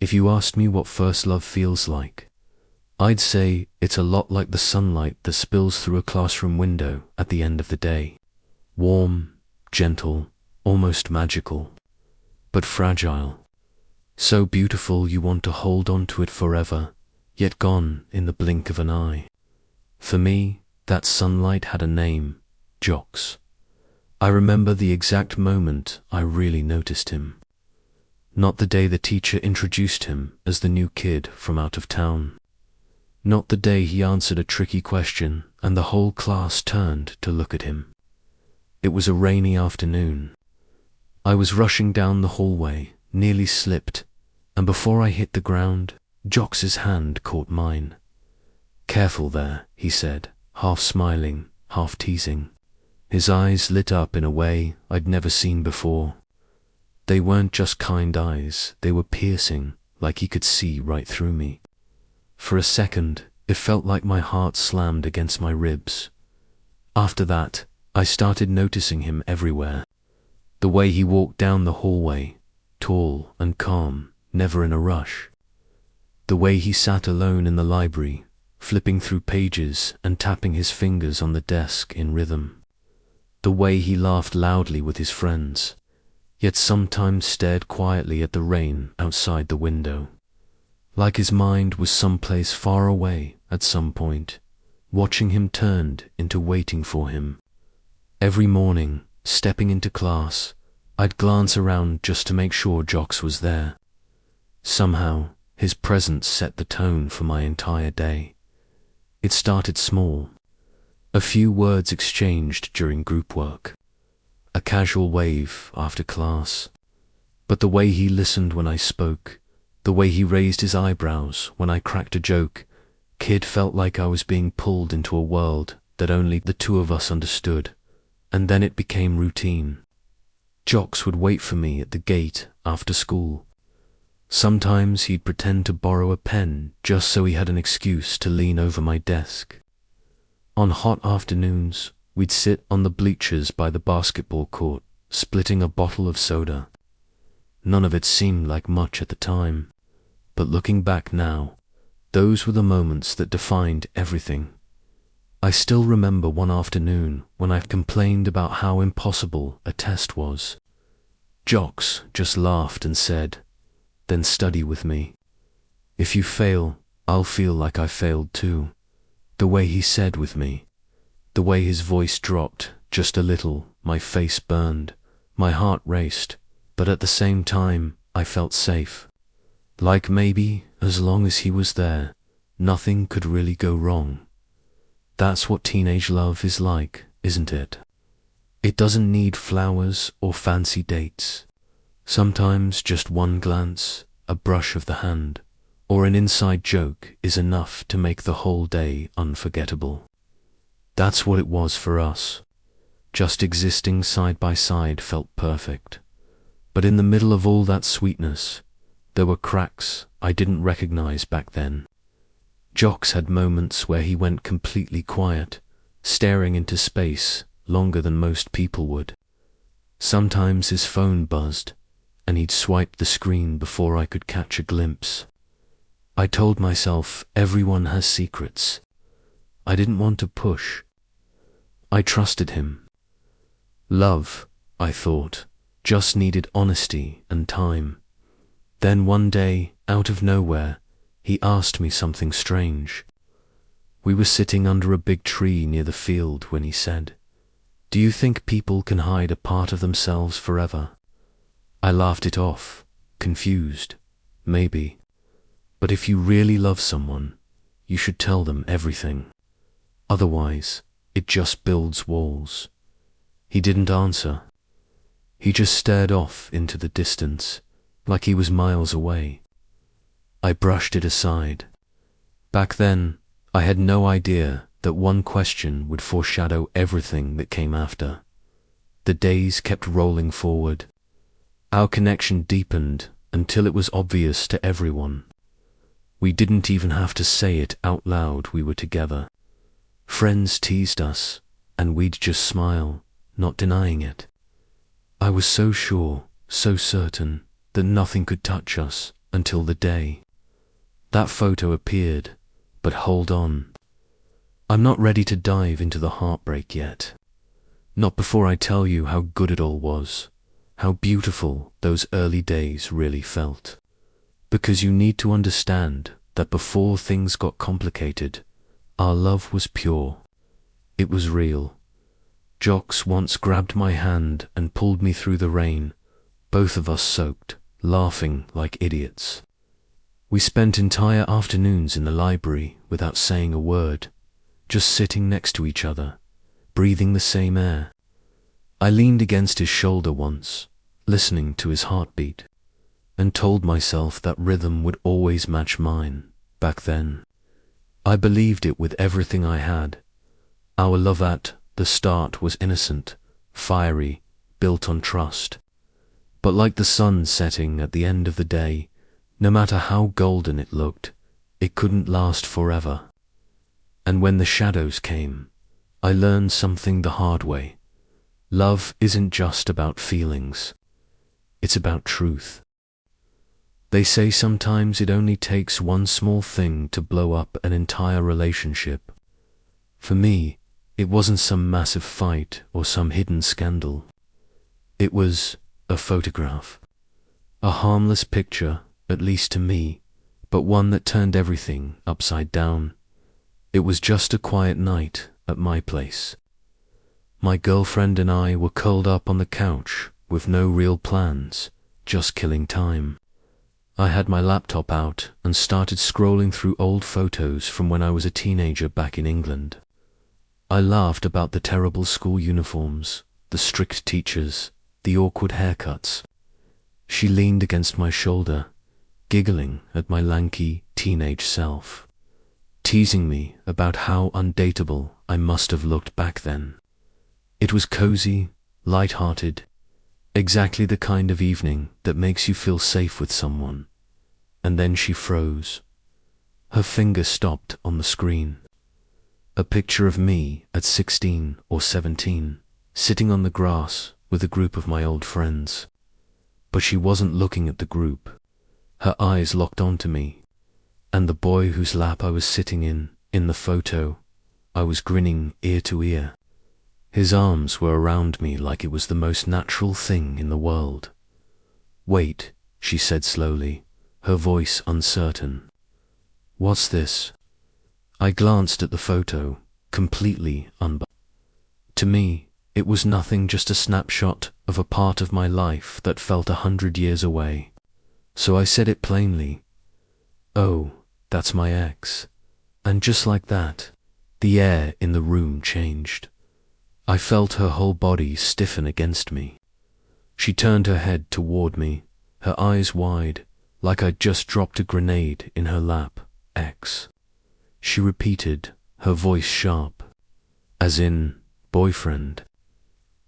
If you asked me what first love feels like, I'd say it's a lot like the sunlight that spills through a classroom window at the end of the day. Warm, gentle, almost magical, but fragile. So beautiful you want to hold on to it forever, yet gone in the blink of an eye. For me, that sunlight had a name, Jocks. I remember the exact moment I really noticed him. Not the day the teacher introduced him as the new kid from out of town. Not the day he answered a tricky question and the whole class turned to look at him. It was a rainy afternoon. I was rushing down the hallway, nearly slipped, and before I hit the ground, Jocks's hand caught mine. "Careful there," he said, half smiling, half teasing. His eyes lit up in a way I'd never seen before. They weren't just kind eyes, they were piercing, like he could see right through me. For a second, it felt like my heart slammed against my ribs. After that, I started noticing him everywhere. The way he walked down the hallway, tall and calm, never in a rush. The way he sat alone in the library, flipping through pages and tapping his fingers on the desk in rhythm. The way he laughed loudly with his friends, yet sometimes stared quietly at the rain outside the window. Like his mind was someplace far away at some point, watching him turned into waiting for him. Every morning, stepping into class, I'd glance around just to make sure Jocks was there. Somehow, his presence set the tone for my entire day. It started small. A few words exchanged during group work. A casual wave after class. But the way he listened when I spoke, the way he raised his eyebrows when I cracked a joke, kid felt like I was being pulled into a world that only the two of us understood. And then it became routine. Jocks would wait for me at the gate after school. Sometimes he'd pretend to borrow a pen just so he had an excuse to lean over my desk. On hot afternoons, we'd sit on the bleachers by the basketball court, splitting a bottle of soda. None of it seemed like much at the time, but looking back now, those were the moments that defined everything. I still remember one afternoon when I complained about how impossible a test was. Jocks just laughed and said, "Then study with me. If you fail, I'll feel like I failed too." The way he said with me, the way his voice dropped just a little, my face burned, my heart raced, but at the same time, I felt safe. Like maybe, as long as he was there, nothing could really go wrong. That's what teenage love is like, isn't it? It doesn't need flowers or fancy dates. Sometimes just one glance, a brush of the hand, or an inside joke is enough to make the whole day unforgettable. That's what it was for us. Just existing side by side felt perfect. But in the middle of all that sweetness, there were cracks I didn't recognize back then. Jocks had moments where he went completely quiet, staring into space longer than most people would. Sometimes his phone buzzed, and he'd swipe the screen before I could catch a glimpse. I told myself everyone has secrets. I didn't want to push. I trusted him. Love, I thought, just needed honesty and time. Then one day, out of nowhere, he asked me something strange. We were sitting under a big tree near the field when he said, "Do you think people can hide a part of themselves forever?" I laughed it off, confused. Maybe. But if you really love someone, you should tell them everything. Otherwise, it just builds walls. He didn't answer. He just stared off into the distance, like he was miles away. I brushed it aside. Back then, I had no idea that one question would foreshadow everything that came after. The days kept rolling forward. Our connection deepened until it was obvious to everyone. We didn't even have to say it out loud we were together. Friends teased us, and we'd just smile, not denying it. I was so sure, so certain, that nothing could touch us, until the day that photo appeared. But hold on. I'm not ready to dive into the heartbreak yet. Not before I tell you how good it all was, how beautiful those early days really felt. Because you need to understand that before things got complicated, our love was pure. It was real. Jocks once grabbed my hand and pulled me through the rain, both of us soaked, laughing like idiots. We spent entire afternoons in the library without saying a word, just sitting next to each other, breathing the same air. I leaned against his shoulder once, listening to his heartbeat, and told myself that rhythm would always match mine. Back then, I believed it with everything I had. Our love at the start was innocent, fiery, built on trust. But like the sun setting at the end of the day, no matter how golden it looked, it couldn't last forever. And when the shadows came, I learned something the hard way. Love isn't just about feelings. It's about truth. They say sometimes it only takes one small thing to blow up an entire relationship. For me, it wasn't some massive fight or some hidden scandal. It was a photograph. A harmless picture, at least to me, but one that turned everything upside down. It was just a quiet night at my place. My girlfriend and I were curled up on the couch with no real plans, just killing time. I had my laptop out and started scrolling through old photos from when I was a teenager back in England. I laughed about the terrible school uniforms, the strict teachers, the awkward haircuts. She leaned against my shoulder, giggling at my lanky teenage self, teasing me about how undateable I must have looked back then. It was cozy, light-hearted, exactly the kind of evening that makes you feel safe with someone. And then she froze. Her finger stopped on the screen. A picture of me at 16 or 17, sitting on the grass with a group of my old friends. But she wasn't looking at the group. Her eyes locked onto me, and the boy whose lap I was sitting in the photo, I was grinning ear to ear. His arms were around me like it was the most natural thing in the world. "Wait," she said slowly, her voice uncertain. "What's this?" I glanced at the photo, completely unbothered. To me, it was nothing, just a snapshot of a part of my life that felt 100 years away. So I said it plainly. "Oh, that's my ex." And just like that, the air in the room changed. I felt her whole body stiffen against me. She turned her head toward me, her eyes wide, like I'd just dropped a grenade in her lap. "Ex." She repeated, her voice sharp. "As in, boyfriend?"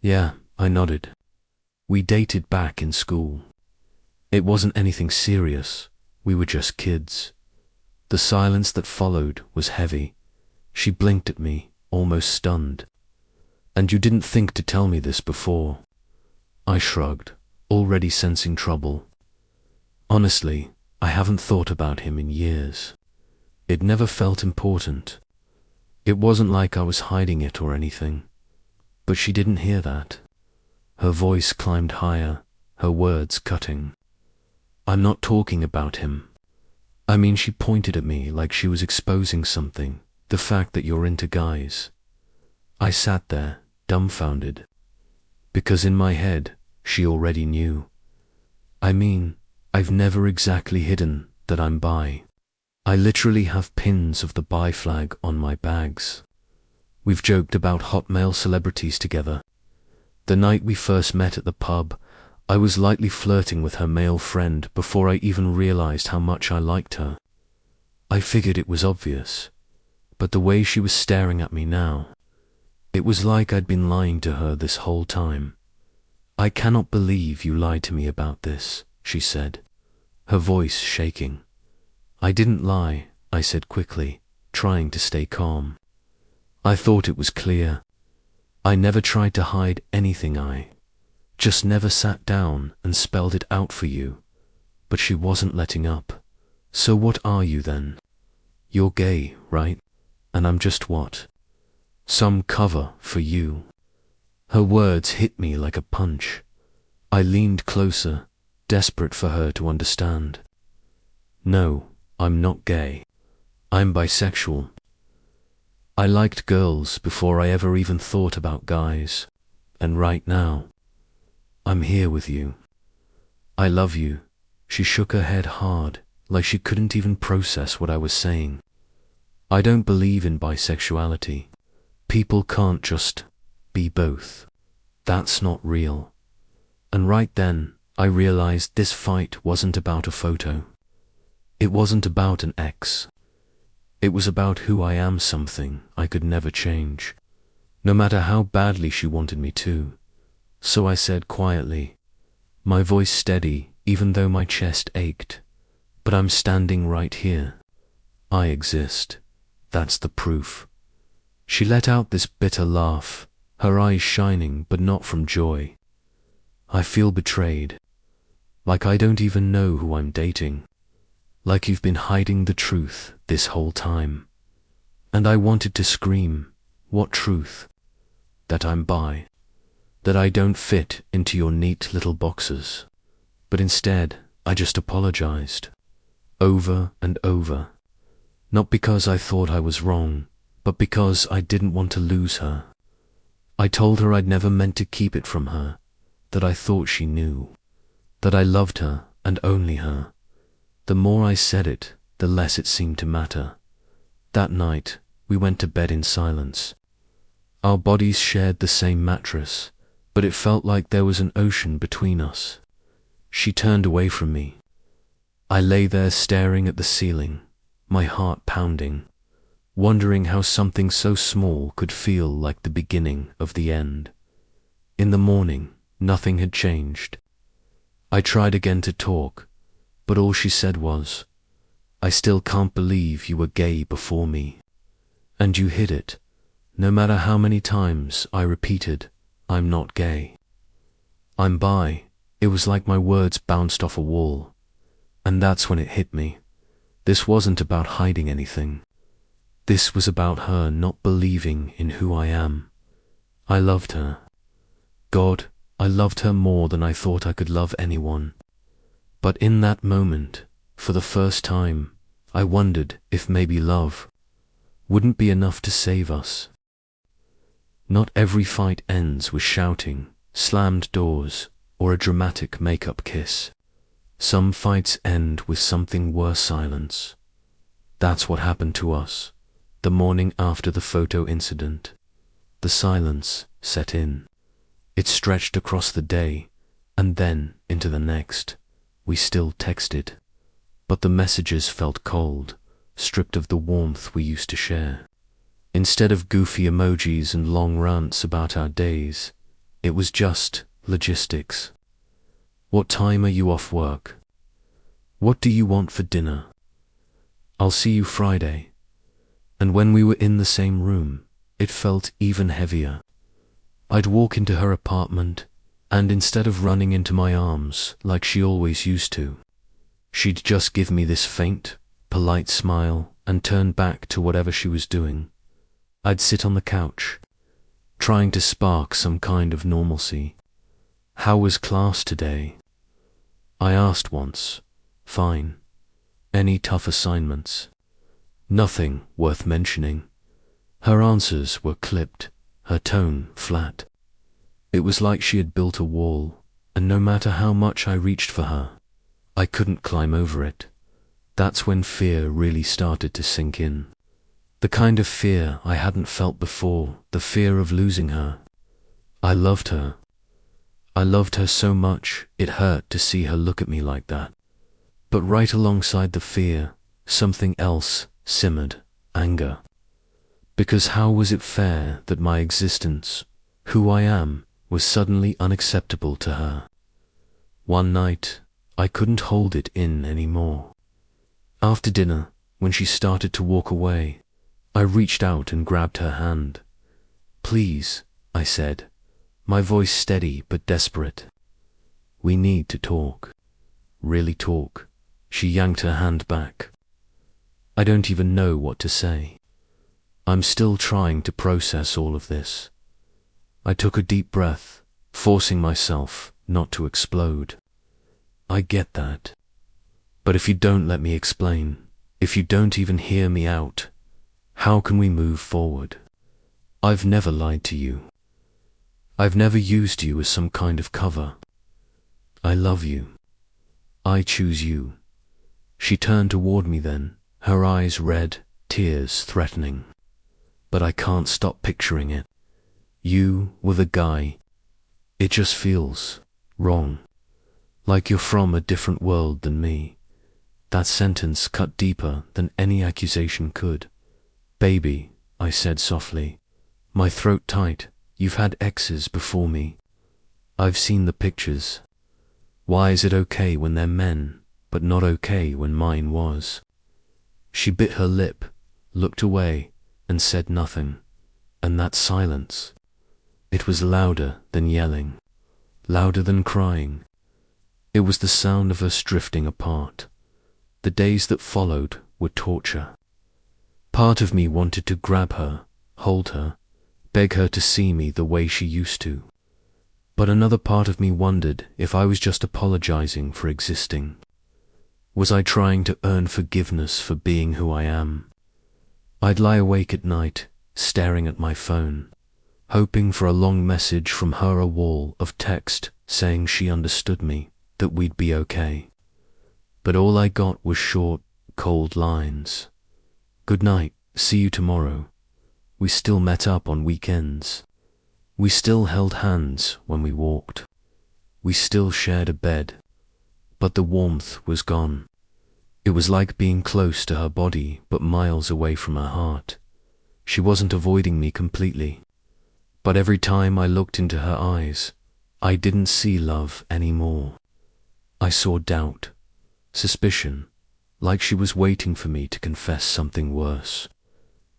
"Yeah," I nodded. "We dated back in school. It wasn't anything serious. We were just kids." The silence that followed was heavy. She blinked at me, almost stunned. "And you didn't think to tell me this before?" I shrugged, already sensing trouble. "Honestly, I haven't thought about him in years. It never felt important. It wasn't like I was hiding it or anything." But she didn't hear that. Her voice climbed higher, her words cutting. "I'm not talking about him. I mean," she pointed at me like she was exposing something, "the fact that you're into guys." I sat there, dumbfounded, because in my head, she already knew. "I mean, I've never exactly hidden that I'm bi. I literally have pins of the bi flag on my bags. We've joked about hot male celebrities together. The night we first met at the pub, I was lightly flirting with her male friend before I even realized how much I liked her. I figured it was obvious, but the way she was staring at me now, it was like I'd been lying to her this whole time. "I cannot believe you lied to me about this," she said, her voice shaking. "I didn't lie," I said quickly, trying to stay calm. "I thought it was clear. I never tried to hide anything. I just never sat down and spelled it out for you. but she wasn't letting up. So what are you then? You're gay, right? And I'm just what? Some cover for you. Her words hit me like a punch. I leaned closer, desperate for her to understand. No, I'm not gay. I'm bisexual. I liked girls before I ever even thought about guys. And right now, I'm here with you. I love you. She shook her head hard, like she couldn't even process what I was saying. I don't believe in bisexuality. People can't just be both. That's not real. And right then, I realized this fight wasn't about a photo. It wasn't about an ex. It was about who I am, something I could never change, no matter how badly she wanted me to. So I said quietly, my voice steady even though my chest ached, but I'm standing right here. I exist. That's the proof. She let out this bitter laugh, her eyes shining but not from joy. I feel betrayed. Like I don't even know who I'm dating. Like you've been hiding the truth this whole time. And I wanted to scream, what truth? That I'm bi. That I don't fit into your neat little boxes. But instead, I just apologized. Over and over. Not because I thought I was wrong, but because I didn't want to lose her. I told her I'd never meant to keep it from her, that I thought she knew, that I loved her and only her. The more I said it, the less it seemed to matter. That night, we went to bed in silence. Our bodies shared the same mattress, but it felt like there was an ocean between us. She turned away from me. I lay there staring at the ceiling, my heart pounding, wondering how something so small could feel like the beginning of the end. In the morning, nothing had changed. I tried again to talk, but all she said was, I still can't believe you were gay before me. And you hid it, no matter how many times I repeated, I'm not gay. I'm bi. It was like my words bounced off a wall. And that's when it hit me. This wasn't about hiding anything. This was about her not believing in who I am. I loved her. God, I loved her more than I thought I could love anyone. But in that moment, for the first time, I wondered if maybe love wouldn't be enough to save us. Not every fight ends with shouting, slammed doors, or a dramatic make-up kiss. Some fights end with something worse, silence. That's what happened to us, the morning after the photo incident. The silence set in. It stretched across the day, and then into the next. We still texted, but the messages felt cold, stripped of the warmth we used to share. Instead of goofy emojis and long rants about our days, it was just logistics. What time are you off work? What do you want for dinner? I'll see you Friday. And when we were in the same room, it felt even heavier. I'd walk into her apartment, and instead of running into my arms like she always used to, she'd just give me this faint, polite smile and turn back to whatever she was doing. I'd sit on the couch, trying to spark some kind of normalcy. How was class today? I asked once. Fine. Any tough assignments? Nothing worth mentioning. Her answers were clipped, her tone flat. It was like she had built a wall, and no matter how much I reached for her, I couldn't climb over it. That's when fear really started to sink in. The kind of fear I hadn't felt before, the fear of losing her. I loved her. I loved her so much, it hurt to see her look at me like that. But right alongside the fear, something else simmered, anger. Because how was it fair that my existence, who I am, was suddenly unacceptable to her? One night, I couldn't hold it in anymore. After dinner, when she started to walk away, I reached out and grabbed her hand. Please, I said, my voice steady but desperate. We need to talk. really talk. She yanked her hand back. I don't even know what to say. I'm still trying to process all of this. I took a deep breath, forcing myself not to explode. I get that. But if you don't let me explain, if you don't even hear me out, how can we move forward? I've never lied to you. I've never used you as some kind of cover. I love you. I choose you. She turned toward me then, her eyes red, tears threatening. But I can't stop picturing it. You with a guy. It just feels wrong. Like you're from a different world than me. That sentence cut deeper than any accusation could. Baby, I said softly, my throat tight. You've had exes before me. I've seen the pictures. Why is it okay when they're men, but not okay when mine was? She bit her lip, looked away, and said nothing. And that silence, it was louder than yelling, louder than crying. It was the sound of us drifting apart. The days that followed were torture. Part of me wanted to grab her, hold her, beg her to see me the way she used to. But another part of me wondered if I was just apologizing for existing. Was I trying to earn forgiveness for being who I am? I'd lie awake at night, staring at my phone, hoping for a long message from her, a wall of text saying she understood me, that we'd be okay. But all I got was short, cold lines. Good night, see you tomorrow. We still met up on weekends. We still held hands when we walked. We still shared a bed. But the warmth was gone. It was like being close to her body but miles away from her heart. She wasn't avoiding me completely. But every time I looked into her eyes, I didn't see love anymore. I saw doubt, suspicion, like she was waiting for me to confess something worse,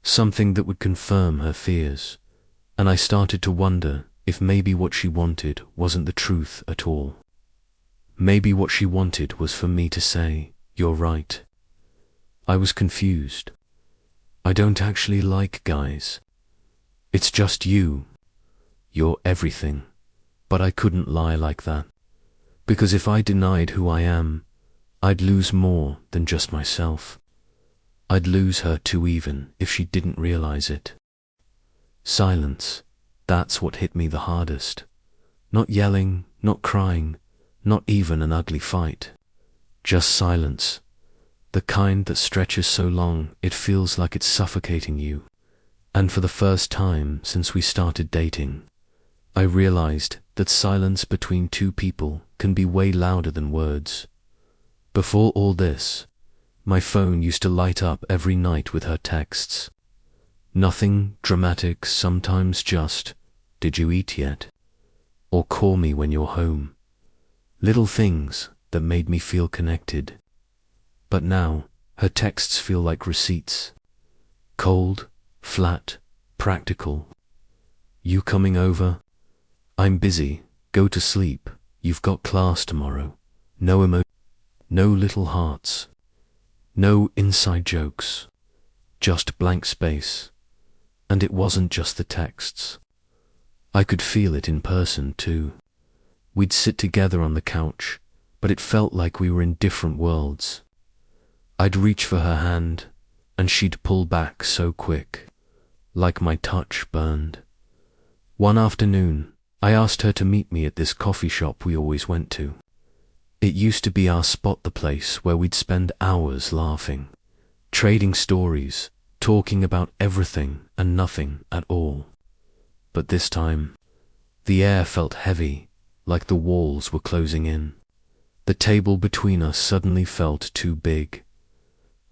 something that would confirm her fears, and I started to wonder if maybe what she wanted wasn't the truth at all. Maybe what she wanted was for me to say, "You're right." I was confused. I don't actually like guys. It's just you. You're everything. But I couldn't lie like that. Because if I denied who I am, I'd lose more than just myself. I'd lose her too, even if she didn't realize it. Silence, that's what hit me the hardest. Not yelling, not crying, not even an ugly fight. Just silence. The kind that stretches so long it feels like it's suffocating you. And for the first time since we started dating, I realized that silence between two people can be way louder than words. Before all this, my phone used to light up every night with her texts. Nothing dramatic, sometimes just, "Did you eat yet?" Or "Call me when you're home." Little things that made me feel connected. But now, her texts feel like receipts. Cold, flat, practical. "You coming over?" "I'm busy, go to sleep, you've got class tomorrow." No little hearts. No inside jokes. Just blank space. And it wasn't just the texts. I could feel it in person too. We'd sit together on the couch, but it felt like we were in different worlds. I'd reach for her hand, and she'd pull back so quick, like my touch burned. One afternoon, I asked her to meet me at this coffee shop we always went to. It used to be our spot, the place where we'd spend hours laughing, trading stories, talking about everything and nothing at all. But this time, the air felt heavy, like the walls were closing in. The table between us suddenly felt too big.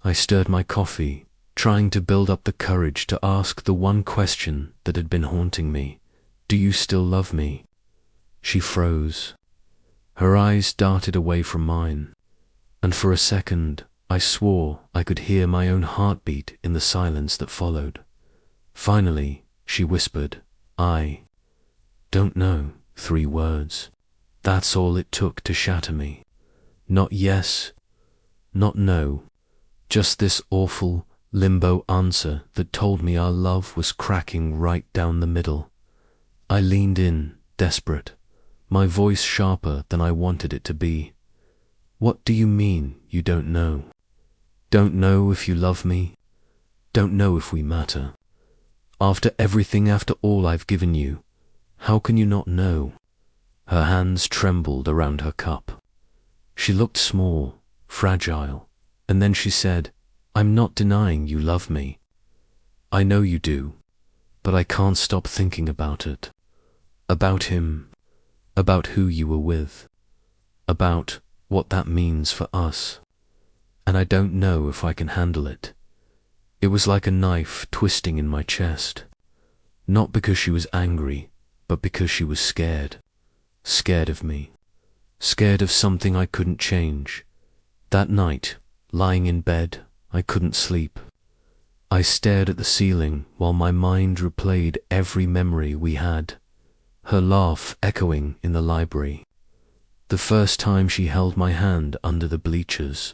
I stirred my coffee, trying to build up the courage to ask the one question that had been haunting me. "Do you still love me?" She froze. Her eyes darted away from mine, and for a second I swore I could hear my own heartbeat in the silence that followed. Finally, she whispered, "I don't know." 3 words. That's all it took to shatter me. Not yes, not no, just this awful limbo answer that told me our love was cracking right down the middle. I leaned in, desperate, my voice sharper than I wanted it to be. What do you mean you don't know? Don't know if you love me? Don't know if we matter? After everything, after all I've given you, how can you not know? Her hands trembled around her cup. She looked small, fragile, and then she said, I'm not denying you love me. I know you do, but I can't stop thinking about it. About him, about who you were with, about what that means for us. And I don't know if I can handle it. It was like a knife twisting in my chest. Not because she was angry, but because she was scared. Scared of me. Scared of something I couldn't change. That night, lying in bed, I couldn't sleep. I stared at the ceiling while my mind replayed every memory we had. Her laugh echoing in the library. The first time she held my hand under the bleachers.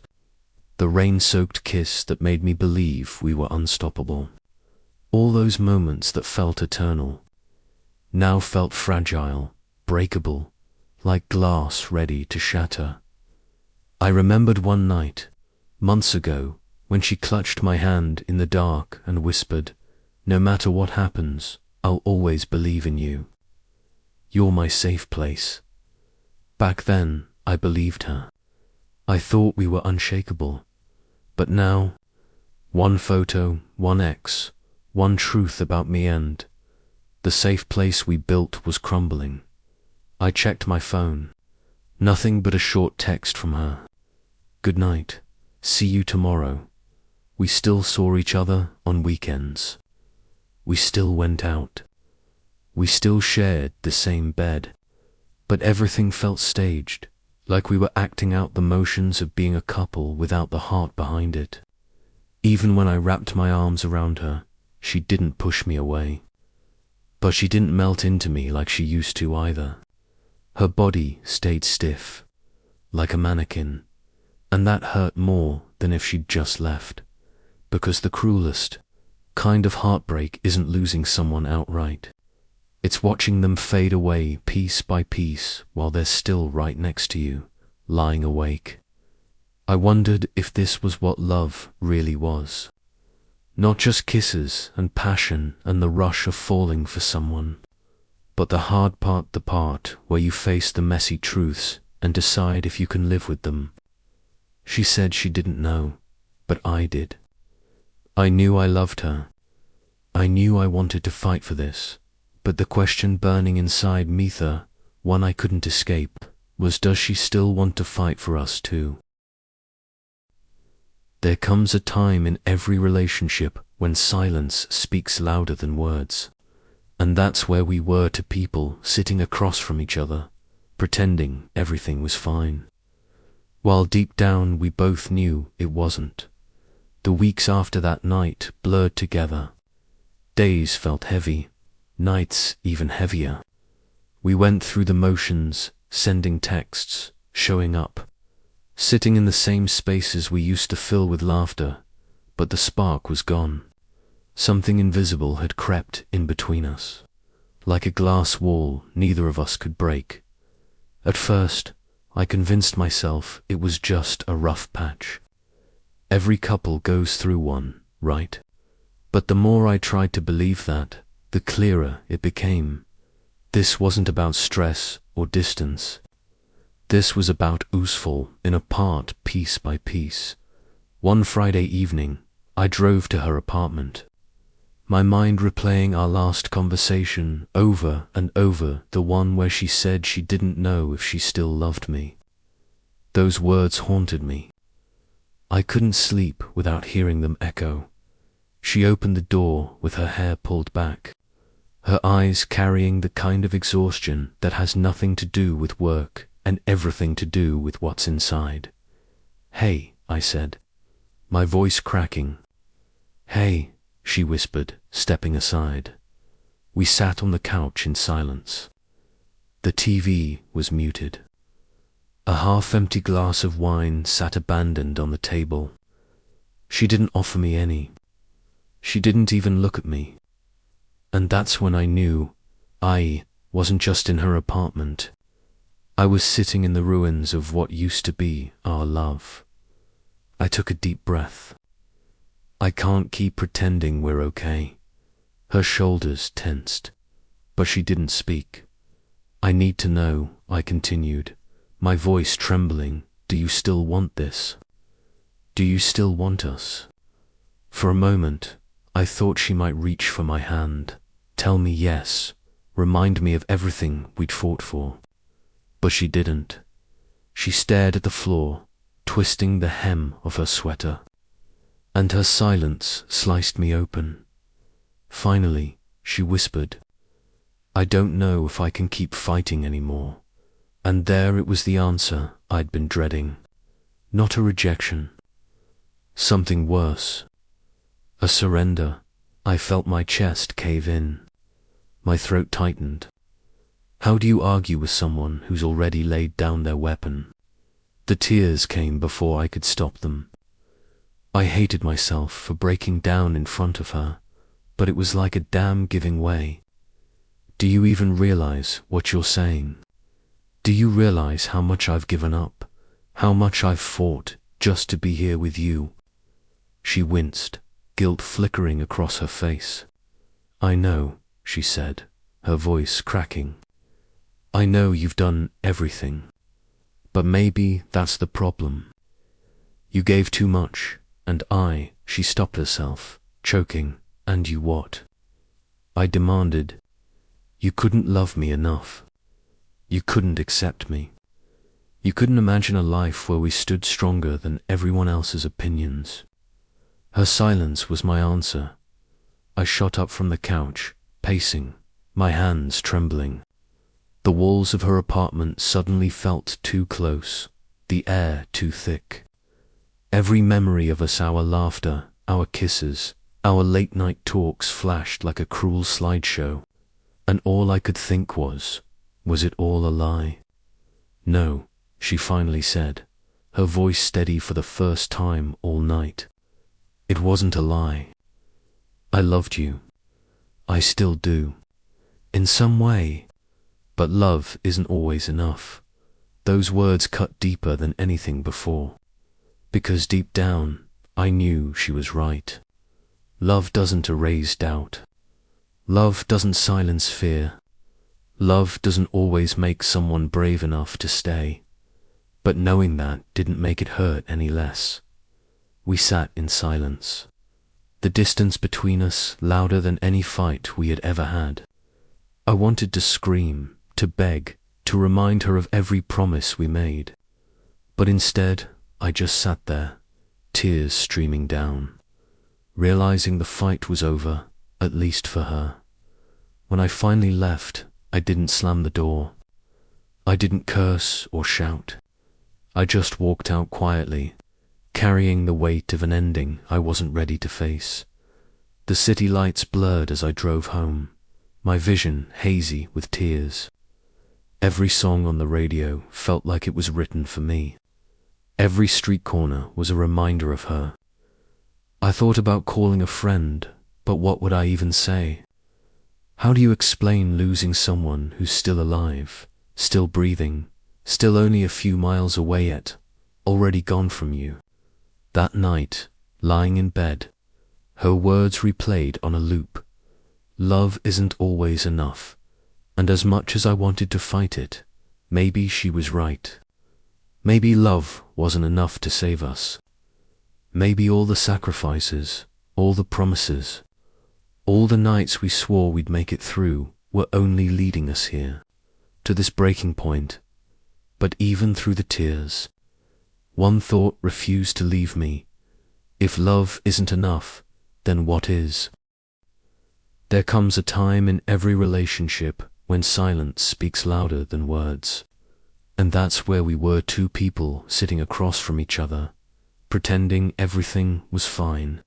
The rain-soaked kiss that made me believe we were unstoppable. All those moments that felt eternal, now felt fragile, breakable, like glass ready to shatter. I remembered one night, months ago, when she clutched my hand in the dark and whispered, no matter what happens, I'll always believe in you. You're my safe place. Back then, I believed her. I thought we were unshakable. But now, one photo, one ex, one truth about me, and the safe place we built was crumbling. I checked my phone. Nothing but a short text from her. Good night. See you tomorrow. We still saw each other on weekends. We still went out. We still shared the same bed. But everything felt staged, like we were acting out the motions of being a couple without the heart behind it. Even when I wrapped my arms around her, she didn't push me away. But she didn't melt into me like she used to either. Her body stayed stiff, like a mannequin, and that hurt more than if she'd just left. Because the cruelest kind of heartbreak isn't losing someone outright. It's watching them fade away piece by piece while they're still right next to you, lying awake. I wondered if this was what love really was. Not just kisses and passion and the rush of falling for someone, but the hard part, the part where you face the messy truths and decide if you can live with them. She said she didn't know, but I did. I knew I loved her. I knew I wanted to fight for this. But the question burning inside me, one I couldn't escape, was, does she still want to fight for us too? There comes a time in every relationship when silence speaks louder than words. And that's where we were to people sitting across from each other, pretending everything was fine. While deep down we both knew it wasn't. The weeks after that night blurred together. Days felt heavy. Nights even heavier. We went through the motions, sending texts, showing up, sitting in the same spaces we used to fill with laughter, but the spark was gone. Something invisible had crept in between us, like a glass wall neither of us could break. At first, I convinced myself it was just a rough patch. Every couple goes through one, right? But the more I tried to believe that, the clearer it became. This wasn't about stress or distance. This was about oozful in apart piece by piece. One Friday evening, I drove to her apartment, my mind replaying our last conversation over and over, the one where she said she didn't know if she still loved me. Those words haunted me. I couldn't sleep without hearing them echo. She opened the door with her hair pulled back, her eyes carrying the kind of exhaustion that has nothing to do with work and everything to do with what's inside. Hey, I said, my voice cracking. Hey, she whispered, stepping aside. We sat on the couch in silence. The TV was muted. A half-empty glass of wine sat abandoned on the table. She didn't offer me any. She didn't even look at me. And that's when I knew I wasn't just in her apartment. I was sitting in the ruins of what used to be our love. I took a deep breath. I can't keep pretending we're okay. Her shoulders tensed, but she didn't speak. I need to know, I continued, my voice trembling. Do you still want this? Do you still want us? For a moment, I thought she might reach for my hand, tell me yes, remind me of everything we'd fought for. But she didn't. She stared at the floor, twisting the hem of her sweater, and her silence sliced me open. Finally, she whispered, I don't know if I can keep fighting anymore. And there it was, the answer I'd been dreading. Not a rejection. Something worse. A surrender. I felt my chest cave in. My throat tightened. How do you argue with someone who's already laid down their weapon? The tears came before I could stop them. I hated myself for breaking down in front of her, but it was like a dam giving way. Do you even realize what you're saying? Do you realize how much I've given up? How much I've fought just to be here with you? She winced, guilt flickering across her face. I know, she said, her voice cracking. I know you've done everything. But maybe that's the problem. You gave too much, and she stopped herself, choking. And you what? I demanded. You couldn't love me enough. You couldn't accept me. You couldn't imagine a life where we stood stronger than everyone else's opinions. Her silence was my answer. I shot up from the couch, pacing, my hands trembling. The walls of her apartment suddenly felt too close, the air too thick. Every memory of us, our laughter, our kisses, our late-night talks flashed like a cruel slideshow. And all I could think was it all a lie? No, she finally said, her voice steady for the first time all night. It wasn't a lie. I loved you. I still do. In some way. But love isn't always enough. Those words cut deeper than anything before. Because deep down, I knew she was right. Love doesn't erase doubt. Love doesn't silence fear. Love doesn't always make someone brave enough to stay. But knowing that didn't make it hurt any less. We sat in silence. The distance between us louder than any fight we had ever had. I wanted to scream, to beg, to remind her of every promise we made. But instead, I just sat there, tears streaming down, realizing the fight was over, at least for her. When I finally left, I didn't slam the door. I didn't curse or shout. I just walked out quietly, carrying the weight of an ending I wasn't ready to face. The city lights blurred as I drove home, my vision hazy with tears. Every song on the radio felt like it was written for me. Every street corner was a reminder of her. I thought about calling a friend, but what would I even say? How do you explain losing someone who's still alive, still breathing, still only a few miles away yet, already gone from you? That night, lying in bed, her words replayed on a loop. Love isn't always enough, and as much as I wanted to fight it, maybe she was right. Maybe love wasn't enough to save us. Maybe all the sacrifices, all the promises, all the nights we swore we'd make it through were only leading us here, to this breaking point. But even through the tears, one thought refused to leave me. If love isn't enough, then what is? There comes a time in every relationship when silence speaks louder than words. And that's where we were, two people sitting across from each other, pretending everything was fine,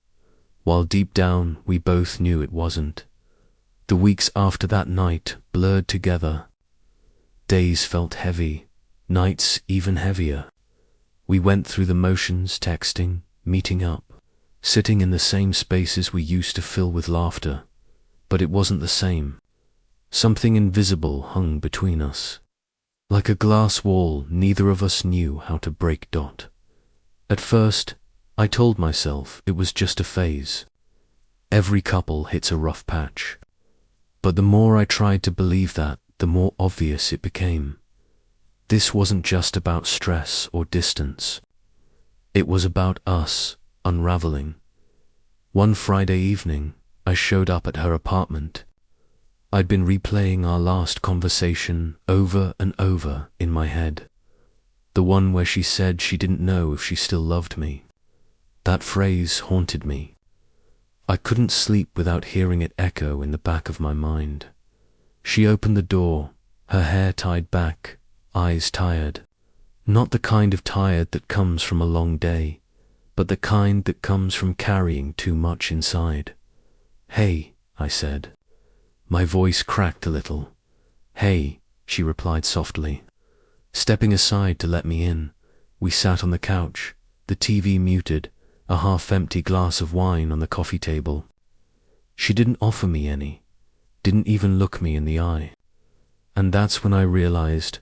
while deep down we both knew it wasn't. The weeks after that night blurred together. Days felt heavy, nights even heavier. We went through the motions, texting, meeting up, sitting in the same spaces we used to fill with laughter, but it wasn't the same. Something invisible hung between us. Like a glass wall, neither of us knew how to break. At first, I told myself it was just a phase. Every couple hits a rough patch. But the more I tried to believe that, the more obvious it became. This wasn't just about stress or distance. It was about us unraveling. One Friday evening, I showed up at her apartment. I'd been replaying our last conversation over and over in my head. The one where she said she didn't know if she still loved me. That phrase haunted me. I couldn't sleep without hearing it echo in the back of my mind. She opened the door, her hair tied back, eyes tired. Not the kind of tired that comes from a long day, but the kind that comes from carrying too much inside. "Hey," I said. My voice cracked a little. "Hey," she replied softly. Stepping aside to let me in, we sat on the couch, the TV muted, a half-empty glass of wine on the coffee table. She didn't offer me any, didn't even look me in the eye. And that's when I realized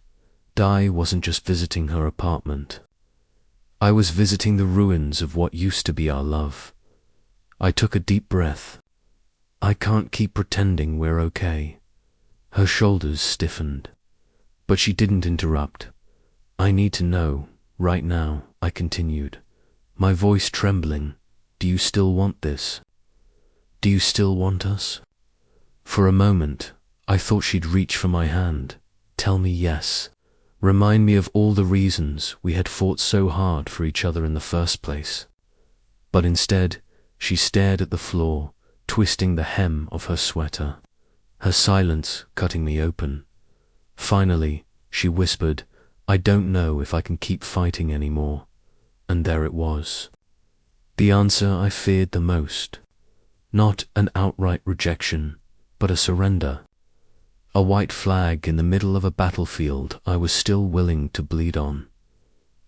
Di wasn't just visiting her apartment. I was visiting the ruins of what used to be our love. I took a deep breath. I can't keep pretending we're okay. Her shoulders stiffened. But she didn't interrupt. "I need to know, right now," I continued, my voice trembling. "Do you still want this? Do you still want us?" For a moment, I thought she'd reach for my hand, tell me yes, remind me of all the reasons we had fought so hard for each other in the first place. But instead, she stared at the floor, twisting the hem of her sweater, her silence cutting me open. Finally, she whispered, "I don't know if I can keep fighting anymore." And there it was. The answer I feared the most. Not an outright rejection, but a surrender. A white flag in the middle of a battlefield I was still willing to bleed on.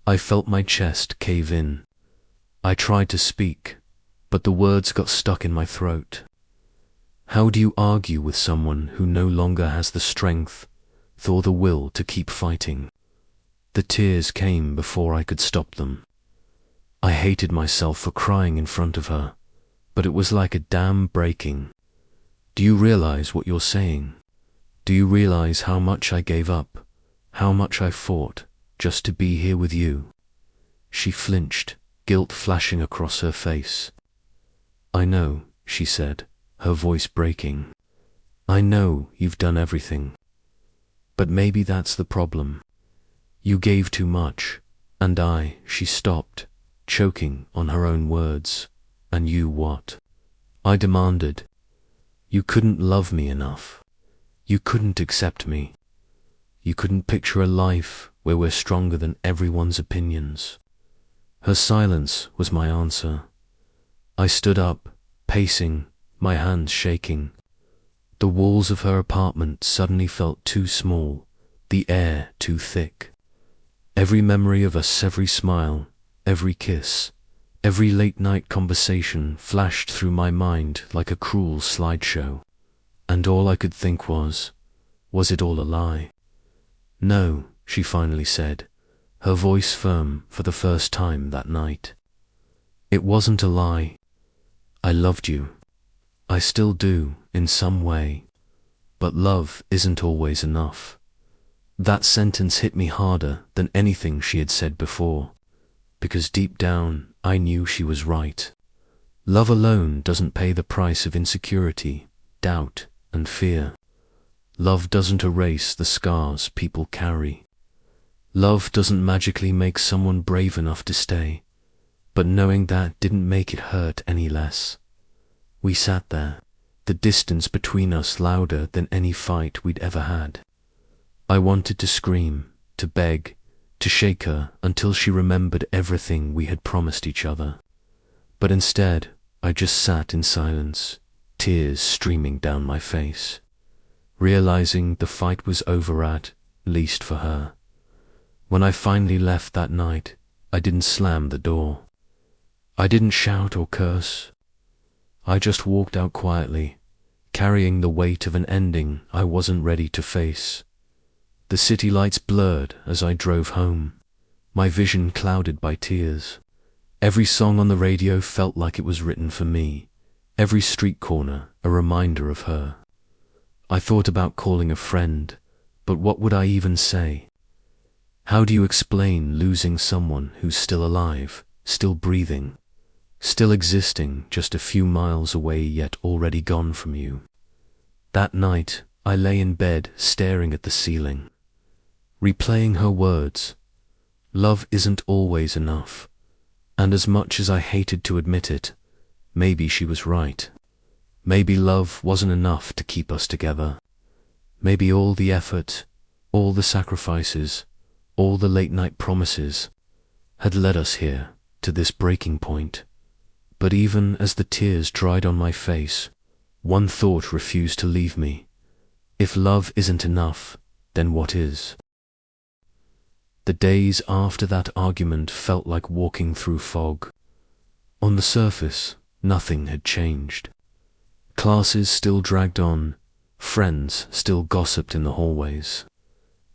I felt my chest cave in. I tried to speak, but the words got stuck in my throat. How do you argue with someone who no longer has the strength or the will to keep fighting? The tears came before I could stop them. I hated myself for crying in front of her, but it was like a dam breaking. "Do you realize what you're saying? Do you realize how much I gave up, how much I fought, just to be here with you?" She flinched, guilt flashing across her face. "I know," she said, her voice breaking. "I know you've done everything. But maybe that's the problem. You gave too much, and she stopped, choking on her own words. "And you what?" I demanded. "You couldn't love me enough. You couldn't accept me. You couldn't picture a life where we're stronger than everyone's opinions." Her silence was my answer. I stood up, pacing, my hands shaking. The walls of her apartment suddenly felt too small, the air too thick. Every memory of us, every smile, every kiss, every late-night conversation flashed through my mind like a cruel slideshow. And all I could think was it all a lie? "No," she finally said, her voice firm for the first time that night. "It wasn't a lie. I loved you. I still do, in some way. But love isn't always enough." That sentence hit me harder than anything she had said before, because deep down I knew she was right. Love alone doesn't pay the price of insecurity, doubt, and fear. Love doesn't erase the scars people carry. Love doesn't magically make someone brave enough to stay, but knowing that didn't make it hurt any less. We sat there, the distance between us louder than any fight we'd ever had. I wanted to scream, to beg, to shake her until she remembered everything we had promised each other. But instead, I just sat in silence, tears streaming down my face, realizing the fight was over at least for her. When I finally left that night, I didn't slam the door. I didn't shout or curse. I just walked out quietly, carrying the weight of an ending I wasn't ready to face. The city lights blurred as I drove home, my vision clouded by tears. Every song on the radio felt like it was written for me, every street corner a reminder of her. I thought about calling a friend, but what would I even say? How do you explain losing someone who's still alive, still breathing, still existing just a few miles away yet already gone from you? That night, I lay in bed staring at the ceiling, replaying her words. Love isn't always enough. And as much as I hated to admit it, maybe she was right. Maybe love wasn't enough to keep us together. Maybe all the effort, all the sacrifices, all the late-night promises had led us here, to this breaking point. But even as the tears dried on my face, one thought refused to leave me. If love isn't enough, then what is? The days after that argument felt like walking through fog. On the surface, nothing had changed. Classes still dragged on, friends still gossiped in the hallways,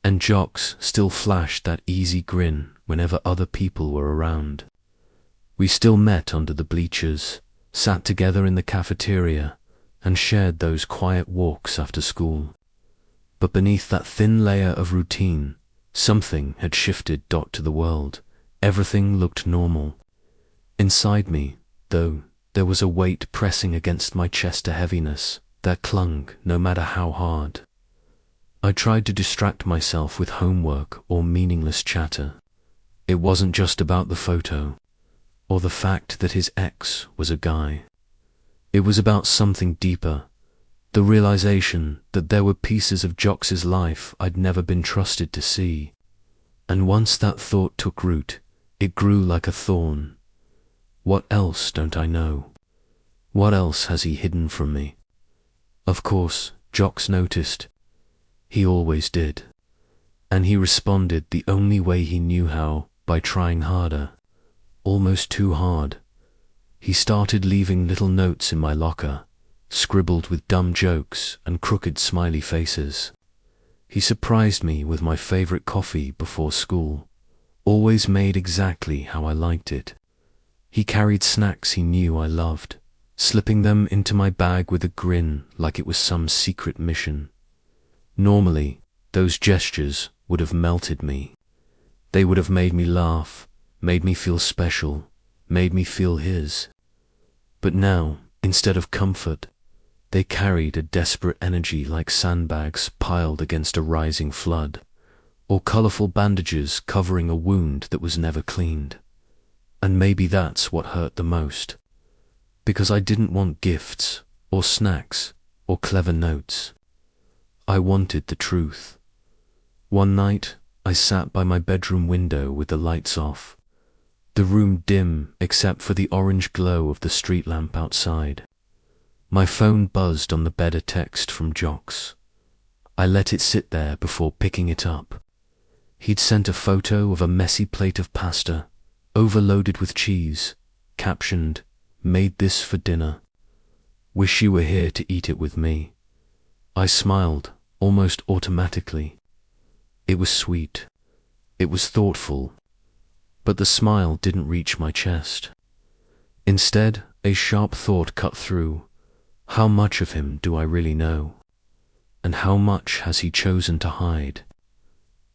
and jocks still flashed that easy grin whenever other people were around. We still met under the bleachers, sat together in the cafeteria, and shared those quiet walks after school. But beneath that thin layer of routine, something had shifted. To the world, everything looked normal. Inside me, though, there was a weight pressing against my chest, a heaviness that clung no matter how hard. I tried to distract myself with homework or meaningless chatter. It wasn't just about the photo, or the fact that his ex was a guy. It was about something deeper, the realization that there were pieces of Jox's life I'd never been trusted to see. And once that thought took root, it grew like a thorn. What else don't I know? What else has he hidden from me? Of course, Jox noticed. He always did. And he responded the only way he knew how, by trying harder. Almost too hard. He started leaving little notes in my locker, scribbled with dumb jokes and crooked smiley faces. He surprised me with my favorite coffee before school, always made exactly how I liked it. He carried snacks he knew I loved, slipping them into my bag with a grin like it was some secret mission. Normally, those gestures would have melted me. They would have made me laugh, made me feel special, made me feel his. But now, instead of comfort, they carried a desperate energy like sandbags piled against a rising flood, or colorful bandages covering a wound that was never cleaned. And maybe that's what hurt the most, because I didn't want gifts, or snacks, or clever notes. I wanted the truth. One night, I sat by my bedroom window with the lights off, the room dim except for the orange glow of the street lamp outside. My phone buzzed on the bed, a text from Jox. I let it sit there before picking it up. He'd sent a photo of a messy plate of pasta, overloaded with cheese, captioned, "Made this for dinner. Wish you were here to eat it with me." I smiled, almost automatically. It was sweet. It was thoughtful. But the smile didn't reach my chest. Instead, a sharp thought cut through. How much of him do I really know? And how much has he chosen to hide?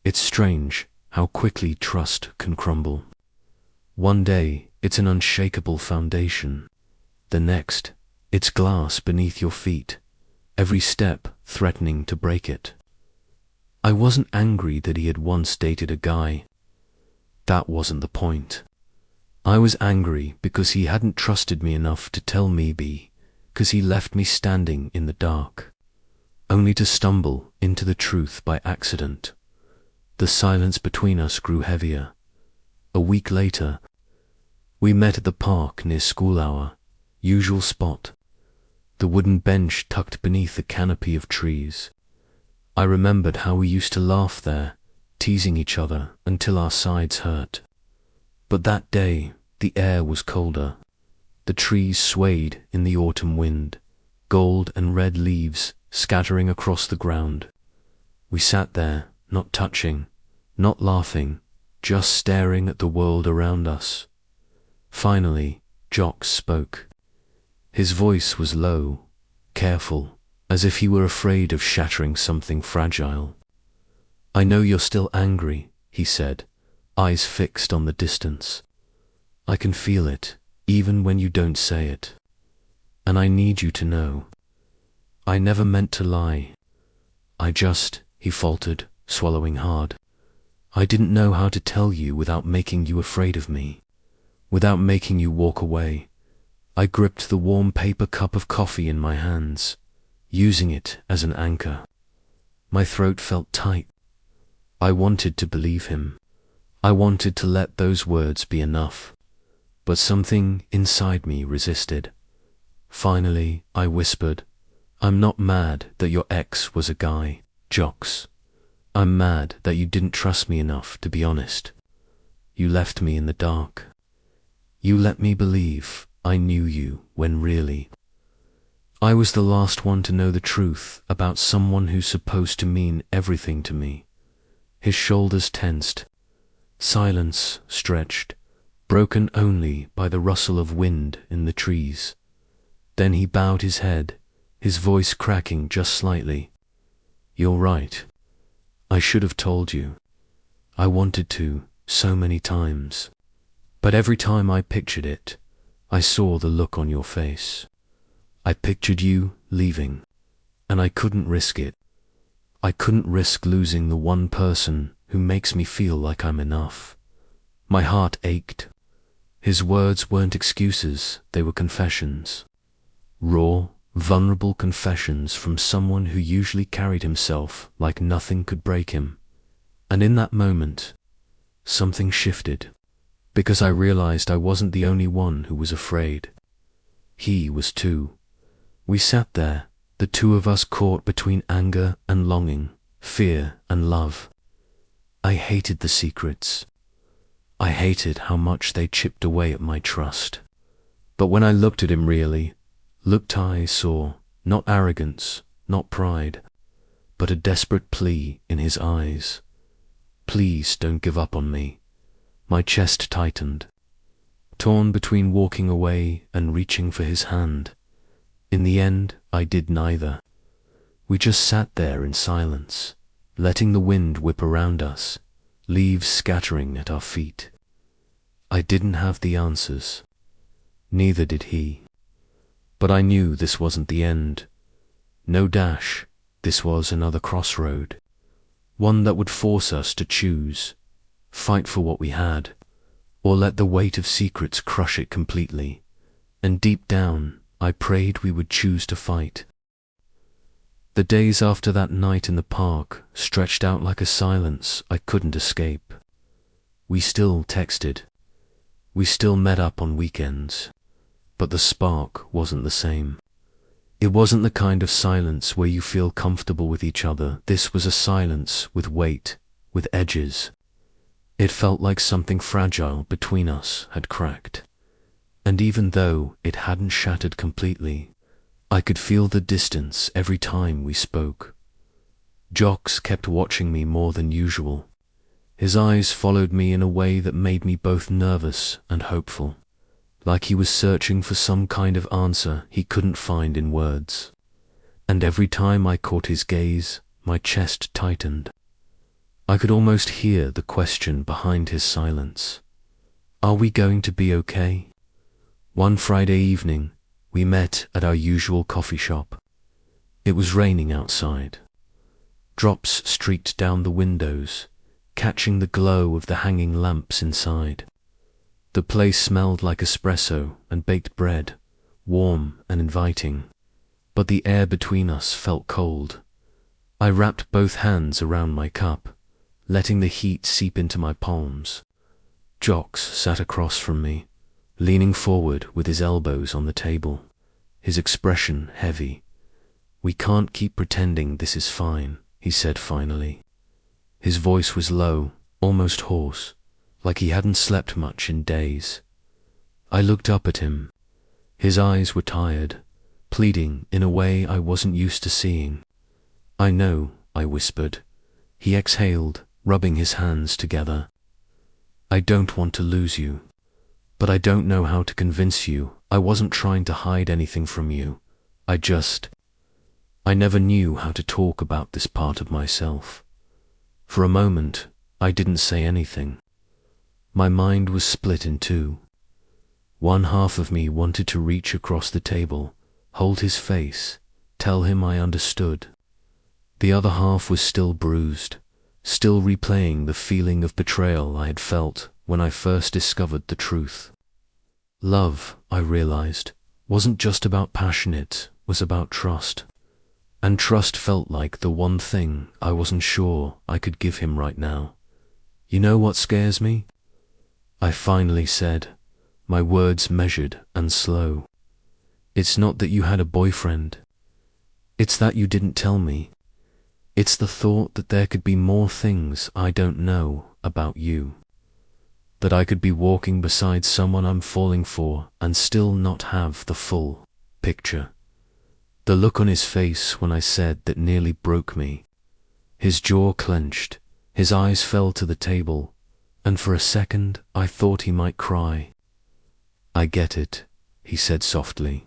It's strange how quickly trust can crumble. One day, it's an unshakable foundation. The next, it's glass beneath your feet, every step threatening to break it. I wasn't angry that he had once dated a guy. That wasn't the point. I was angry because he hadn't trusted me enough to tell me, because he left me standing in the dark, only to stumble into the truth by accident. The silence between us grew heavier. A week later, we met at the park near school hour, usual spot, the wooden bench tucked beneath a canopy of trees. I remembered how we used to laugh there, teasing each other until our sides hurt. But that day, the air was colder. The trees swayed in the autumn wind, gold and red leaves scattering across the ground. We sat there, not touching, not laughing, just staring at the world around us. Finally, Jocks spoke. His voice was low, careful, as if he were afraid of shattering something fragile. "I know you're still angry," he said, eyes fixed on the distance. "I can feel it, even when you don't say it. And I need you to know. I never meant to lie. He faltered, swallowing hard. "I didn't know how to tell you without making you afraid of me, without making you walk away." I gripped the warm paper cup of coffee in my hands, using it as an anchor. My throat felt tight. I wanted to believe him. I wanted to let those words be enough. But something inside me resisted. Finally, I whispered, "I'm not mad that your ex was a guy, Jocks. I'm mad that you didn't trust me enough to be honest. You left me in the dark. You let me believe I knew you when really I was the last one to know the truth about someone who's supposed to mean everything to me." His shoulders tensed. Silence stretched, broken only by the rustle of wind in the trees. Then he bowed his head, his voice cracking just slightly. "You're right. I should have told you. I wanted to, so many times. But every time I pictured it, I saw the look on your face. I pictured you leaving, and I couldn't risk it. I couldn't risk losing the one person who makes me feel like I'm enough." My heart ached. His words weren't excuses, they were confessions. Raw, vulnerable confessions from someone who usually carried himself like nothing could break him. And in that moment, something shifted, because I realized I wasn't the only one who was afraid. He was too. We sat there, the two of us caught between anger and longing, fear and love. I hated the secrets. I hated how much they chipped away at my trust. But when I looked at him really, I saw not arrogance, not pride, but a desperate plea in his eyes. "Please don't give up on me." My chest tightened, torn between walking away and reaching for his hand. In the end, I did neither. We just sat there in silence, letting the wind whip around us, leaves scattering at our feet. I didn't have the answers. Neither did he. But I knew this wasn't the end. No dash, this was another crossroad. One that would force us to choose, fight for what we had, or let the weight of secrets crush it completely. And deep down, I prayed we would choose to fight. The days after that night in the park stretched out like a silence I couldn't escape. We still texted. We still met up on weekends. But the spark wasn't the same. It wasn't the kind of silence where you feel comfortable with each other. This was a silence with weight, with edges. It felt like something fragile between us had cracked. And even though it hadn't shattered completely, I could feel the distance every time we spoke. Jocks kept watching me more than usual. His eyes followed me in a way that made me both nervous and hopeful, like he was searching for some kind of answer he couldn't find in words. And every time I caught his gaze, my chest tightened. I could almost hear the question behind his silence. Are we going to be okay? One Friday evening, we met at our usual coffee shop. It was raining outside. Drops streaked down the windows, catching the glow of the hanging lamps inside. The place smelled like espresso and baked bread, warm and inviting, but the air between us felt cold. I wrapped both hands around my cup, letting the heat seep into my palms. Jocks sat across from me, leaning forward with his elbows on the table, his expression heavy. "We can't keep pretending this is fine," he said finally. His voice was low, almost hoarse, like he hadn't slept much in days. I looked up at him. His eyes were tired, pleading in a way I wasn't used to seeing. "I know," I whispered. He exhaled, rubbing his hands together. "I don't want to lose you, but I don't know how to convince you. I wasn't trying to hide anything from you. I never knew how to talk about this part of myself." For a moment, I didn't say anything. My mind was split in two. One half of me wanted to reach across the table, hold his face, tell him I understood. The other half was still bruised, still replaying the feeling of betrayal I had felt when I first discovered the truth. Love, I realized, wasn't just about passion, it was about trust. And trust felt like the one thing I wasn't sure I could give him right now. "You know what scares me?" I finally said, my words measured and slow. "It's not that you had a boyfriend. It's that you didn't tell me. It's the thought that there could be more things I don't know about you. That I could be walking beside someone I'm falling for and still not have the full picture." The look on his face when I said that nearly broke me. His jaw clenched, his eyes fell to the table, and for a second I thought he might cry. "I get it," he said softly.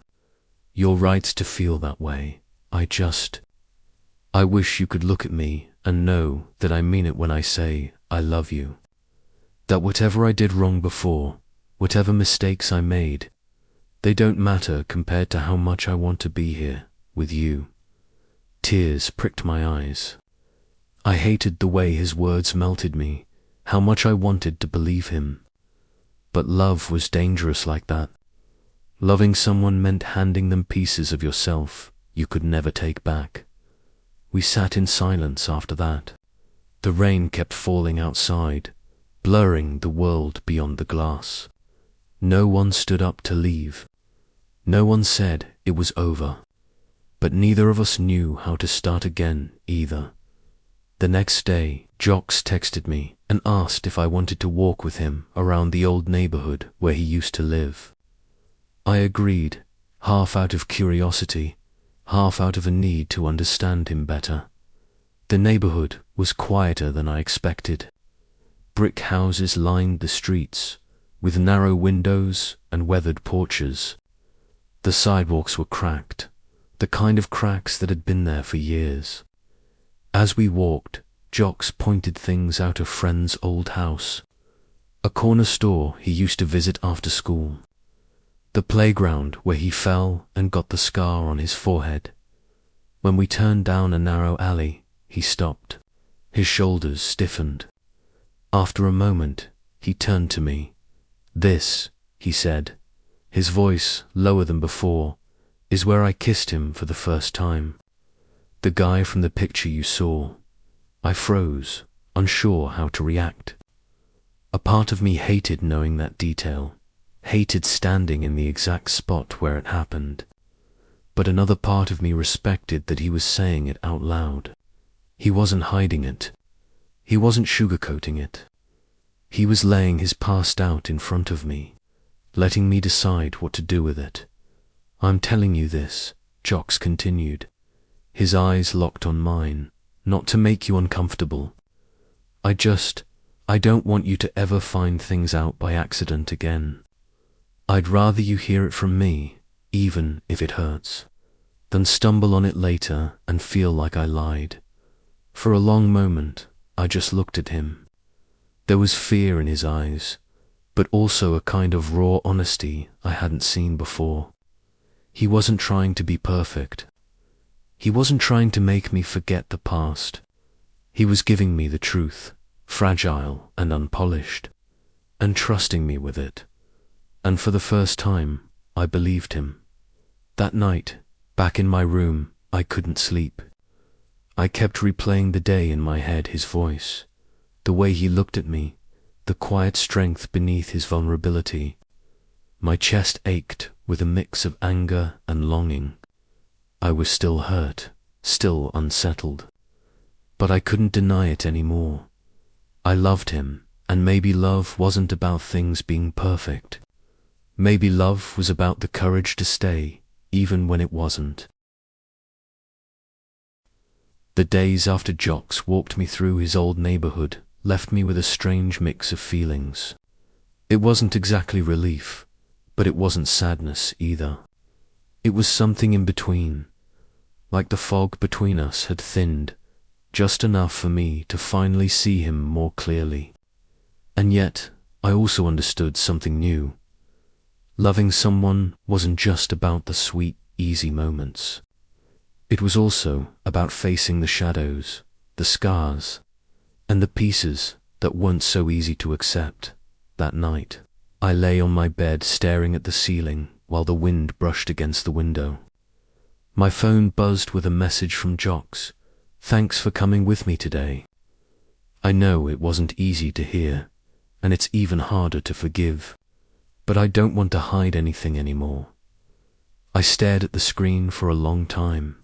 "You're right to feel that way. I wish you could look at me and know that I mean it when I say I love you. That whatever I did wrong before, whatever mistakes I made, they don't matter compared to how much I want to be here with you." Tears pricked my eyes. I hated the way his words melted me, how much I wanted to believe him. But love was dangerous like that. Loving someone meant handing them pieces of yourself you could never take back. We sat in silence after that. The rain kept falling outside, blurring the world beyond the glass. No one stood up to leave. No one said it was over. But neither of us knew how to start again either. The next day, Jox texted me and asked if I wanted to walk with him around the old neighborhood where he used to live. I agreed, half out of curiosity, half out of a need to understand him better. The neighborhood was quieter than I expected. Brick houses lined the streets, with narrow windows and weathered porches. The sidewalks were cracked, the kind of cracks that had been there for years. As we walked, Jox pointed things out a friend's old house, a corner store he used to visit after school, the playground where he fell and got the scar on his forehead. When we turned down a narrow alley, he stopped. His shoulders stiffened. After a moment, he turned to me. "This," he said, his voice lower than before, "is where I kissed him for the first time. The guy from the picture you saw." I froze, unsure how to react. A part of me hated knowing that detail, hated standing in the exact spot where it happened. But another part of me respected that he was saying it out loud. He wasn't hiding it. He wasn't sugarcoating it. He was laying his past out in front of me, letting me decide what to do with it. "I'm telling you this," Jox continued, his eyes locked on mine, "not to make you uncomfortable. I don't want you to ever find things out by accident again. I'd rather you hear it from me, even if it hurts, than stumble on it later and feel like I lied." For a long moment, I just looked at him. There was fear in his eyes, but also a kind of raw honesty I hadn't seen before. He wasn't trying to be perfect. He wasn't trying to make me forget the past. He was giving me the truth, fragile and unpolished, and trusting me with it. And for the first time, I believed him. That night, back in my room, I couldn't sleep. I kept replaying the day in my head, his voice, the way he looked at me, the quiet strength beneath his vulnerability. My chest ached with a mix of anger and longing. I was still hurt, still unsettled. But I couldn't deny it anymore. I loved him, and maybe love wasn't about things being perfect. Maybe love was about the courage to stay, even when it wasn't. The days after Jocks walked me through his old neighborhood left me with a strange mix of feelings. It wasn't exactly relief, but it wasn't sadness either. It was something in between, like the fog between us had thinned just enough for me to finally see him more clearly. And yet, I also understood something new. Loving someone wasn't just about the sweet, easy moments. It was also about facing the shadows, the scars, and the pieces that weren't so easy to accept. That night, I lay on my bed staring at the ceiling while the wind brushed against the window. My phone buzzed with a message from Jocks. "Thanks for coming with me today." I know it wasn't easy to hear, and it's even harder to forgive, but I don't want to hide anything anymore. I stared at the screen for a long time.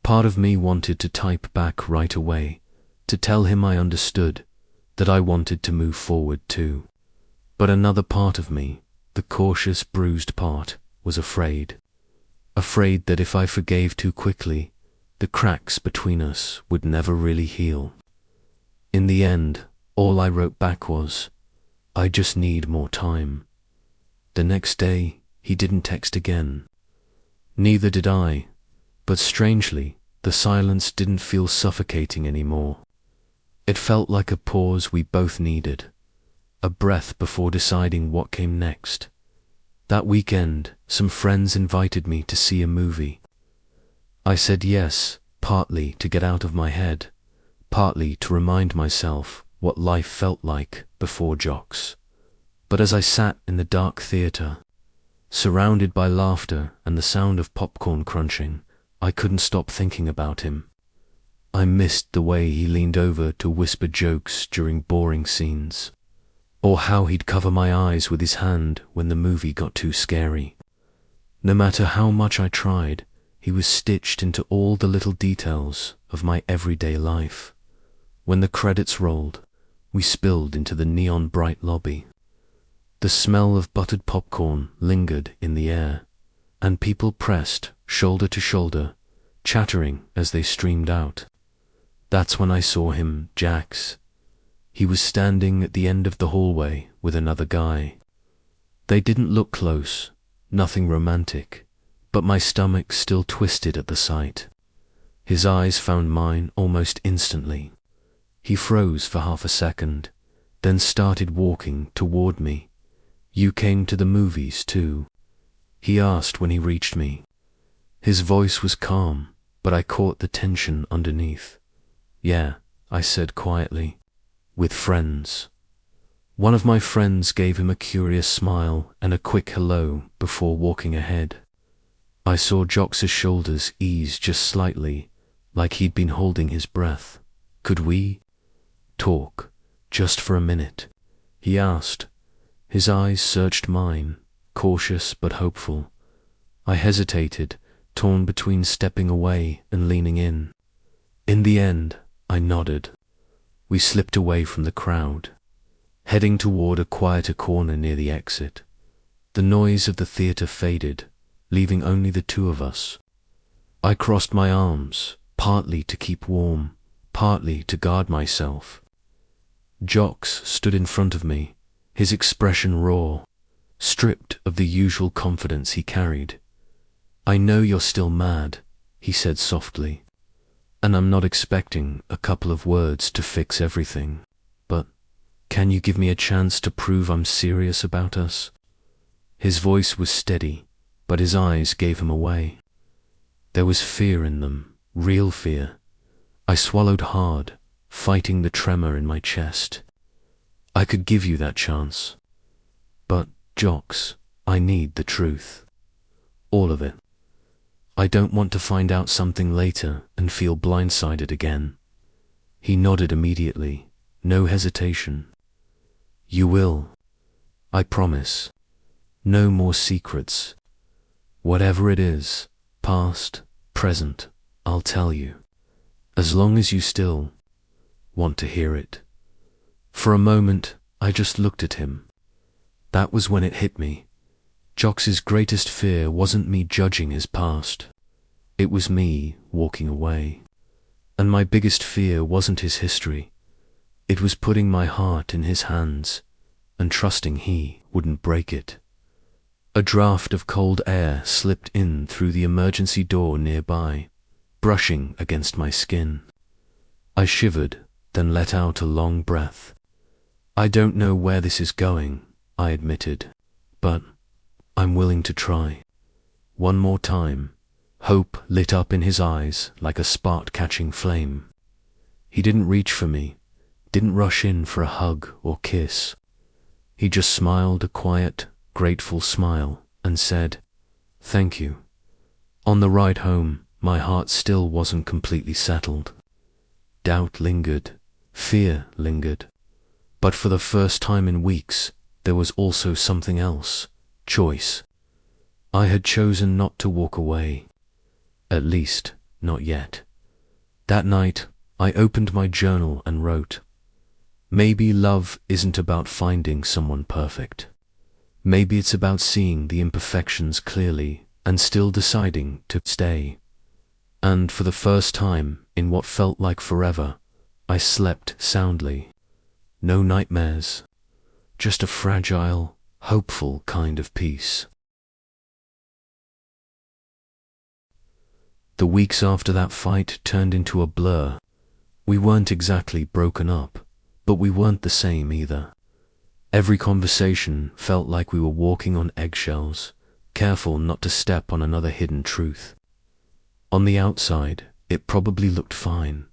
Part of me wanted to type back right away, to tell him I understood, that I wanted to move forward too. But another part of me, the cautious, bruised part, was afraid. Afraid that if I forgave too quickly, the cracks between us would never really heal. In the end, all I wrote back was, "I just need more time." The next day, he didn't text again. Neither did I, but strangely, the silence didn't feel suffocating anymore. It felt like a pause we both needed, a breath before deciding what came next. That weekend, some friends invited me to see a movie. I said yes, partly to get out of my head, partly to remind myself what life felt like before Jocks. But as I sat in the dark theater, surrounded by laughter and the sound of popcorn crunching, I couldn't stop thinking about him. I missed the way he leaned over to whisper jokes during boring scenes, or how he'd cover my eyes with his hand when the movie got too scary. No matter how much I tried, he was stitched into all the little details of my everyday life. When the credits rolled, we spilled into the neon-bright lobby. The smell of buttered popcorn lingered in the air, and people pressed shoulder to shoulder, chattering as they streamed out. That's when I saw him, Jax. He was standing at the end of the hallway with another guy. They didn't look close, nothing romantic, but my stomach still twisted at the sight. His eyes found mine almost instantly. He froze for half a second, then started walking toward me. "You came to the movies too?" he asked when he reached me. His voice was calm, but I caught the tension underneath. "Yeah," I said quietly. "With friends." One of my friends gave him a curious smile and a quick hello before walking ahead. I saw Jocks's shoulders ease just slightly, like he'd been holding his breath. "Could we talk just for a minute?" he asked. His eyes searched mine, cautious but hopeful. I hesitated, torn between stepping away and leaning in. In the end, I nodded. We slipped away from the crowd, heading toward a quieter corner near the exit. The noise of the theater faded, leaving only the two of us. I crossed my arms, partly to keep warm, partly to guard myself. Jocks stood in front of me, his expression raw, stripped of the usual confidence he carried. "I know you're still mad," he said softly, "and I'm not expecting a couple of words to fix everything, but can you give me a chance to prove I'm serious about us?" His voice was steady, but his eyes gave him away. There was fear in them, real fear. I swallowed hard, fighting the tremor in my chest. "I could give you that chance. But, Jocks, I need the truth. All of it. I don't want to find out something later and feel blindsided again." He nodded immediately, no hesitation. "You will. I promise. No more secrets. Whatever it is, past, present, I'll tell you. As long as you still want to hear it. For a moment, I just looked at him. That was when it hit me. Jox's greatest fear wasn't me judging his past. It was me walking away. And my biggest fear wasn't his history. It was putting my heart in his hands and trusting he wouldn't break it. A draft of cold air slipped in through the emergency door nearby, brushing against my skin. I shivered, then let out a long breath. I don't know where this is going, I admitted, but I'm willing to try. One more time. Hope lit up in his eyes like a spark-catching flame. He didn't reach for me, didn't rush in for a hug or kiss. He just smiled a quiet, grateful smile and said, "Thank you." On the ride home, my heart still wasn't completely settled. Doubt lingered, fear lingered. But for the first time in weeks, there was also something else, choice. I had chosen not to walk away. At least, not yet. That night, I opened my journal and wrote, "Maybe love isn't about finding someone perfect. Maybe it's about seeing the imperfections clearly and still deciding to stay." And for the first time in what felt like forever, I slept soundly. No nightmares, just a fragile, hopeful kind of peace. The weeks after that fight turned into a blur. We weren't exactly broken up, but we weren't the same either. Every conversation felt like we were walking on eggshells, careful not to step on another hidden truth. On the outside, it probably looked fine.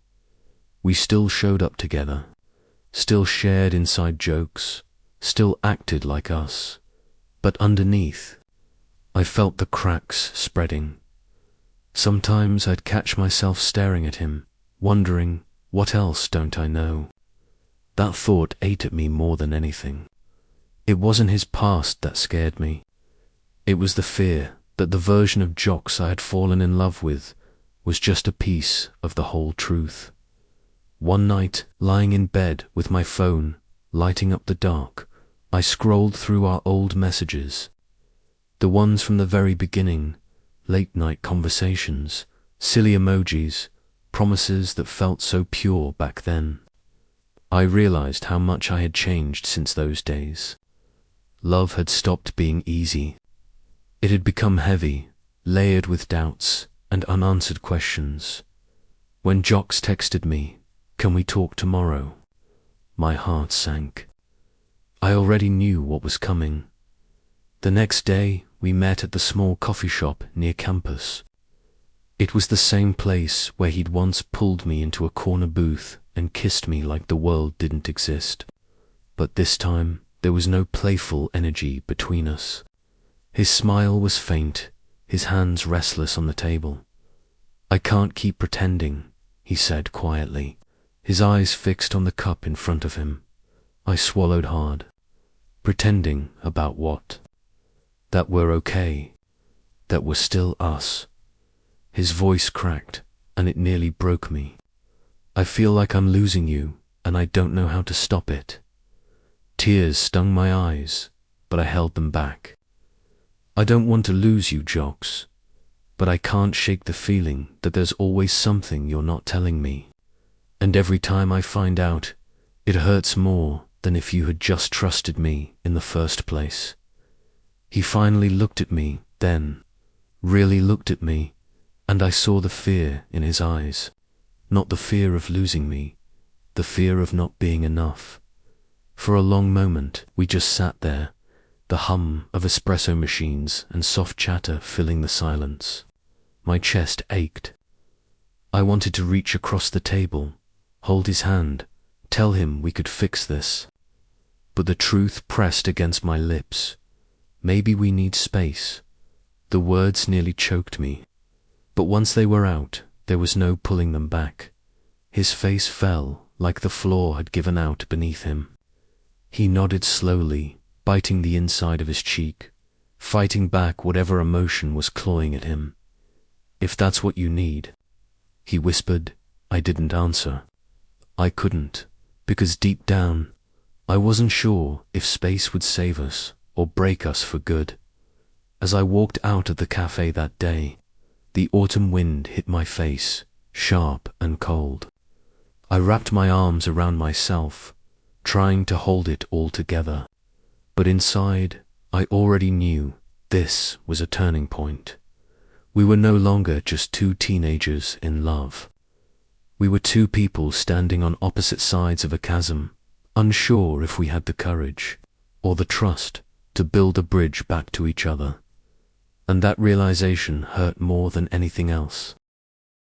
We still showed up together, still shared inside jokes, still acted like us. But underneath, I felt the cracks spreading. Sometimes I'd catch myself staring at him, wondering, what else don't I know? That thought ate at me more than anything. It wasn't his past that scared me. It was the fear that the version of Jox I had fallen in love with was just a piece of the whole truth. One night, lying in bed with my phone lighting up the dark, I scrolled through our old messages. The ones from the very beginning, late-night conversations, silly emojis, promises that felt so pure back then. I realized how much I had changed since those days. Love had stopped being easy. It had become heavy, layered with doubts and unanswered questions. When Jox texted me, "Can we talk tomorrow?" my heart sank. I already knew what was coming. The next day, we met at the small coffee shop near campus. It was the same place where he'd once pulled me into a corner booth and kissed me like the world didn't exist. But this time, there was no playful energy between us. His smile was faint, his hands restless on the table. "I can't keep pretending," he said quietly, his eyes fixed on the cup in front of him. I swallowed hard. Pretending about what? That we're okay, that we're still us. His voice cracked, and it nearly broke me. "I feel like I'm losing you, and I don't know how to stop it." Tears stung my eyes, but I held them back. "I don't want to lose you, Jox, but I can't shake the feeling that there's always something you're not telling me. And every time I find out, it hurts more than if you had just trusted me in the first place." He finally looked at me then, really looked at me, and I saw the fear in his eyes. Not the fear of losing me, the fear of not being enough. For a long moment, we just sat there, the hum of espresso machines and soft chatter filling the silence. My chest ached. I wanted to reach across the table, hold his hand, tell him we could fix this. But the truth pressed against my lips. Maybe we need space. The words nearly choked me. But once they were out, there was no pulling them back. His face fell like the floor had given out beneath him. He nodded slowly, biting the inside of his cheek, fighting back whatever emotion was clawing at him. "If that's what you need," he whispered, I didn't answer. I couldn't, because deep down, I wasn't sure if space would save us or break us for good. As I walked out of the cafe that day, the autumn wind hit my face, sharp and cold. I wrapped my arms around myself, trying to hold it all together. But inside, I already knew this was a turning point. We were no longer just two teenagers in love. We were two people standing on opposite sides of a chasm, unsure if we had the courage or the trust to build a bridge back to each other. And that realization hurt more than anything else.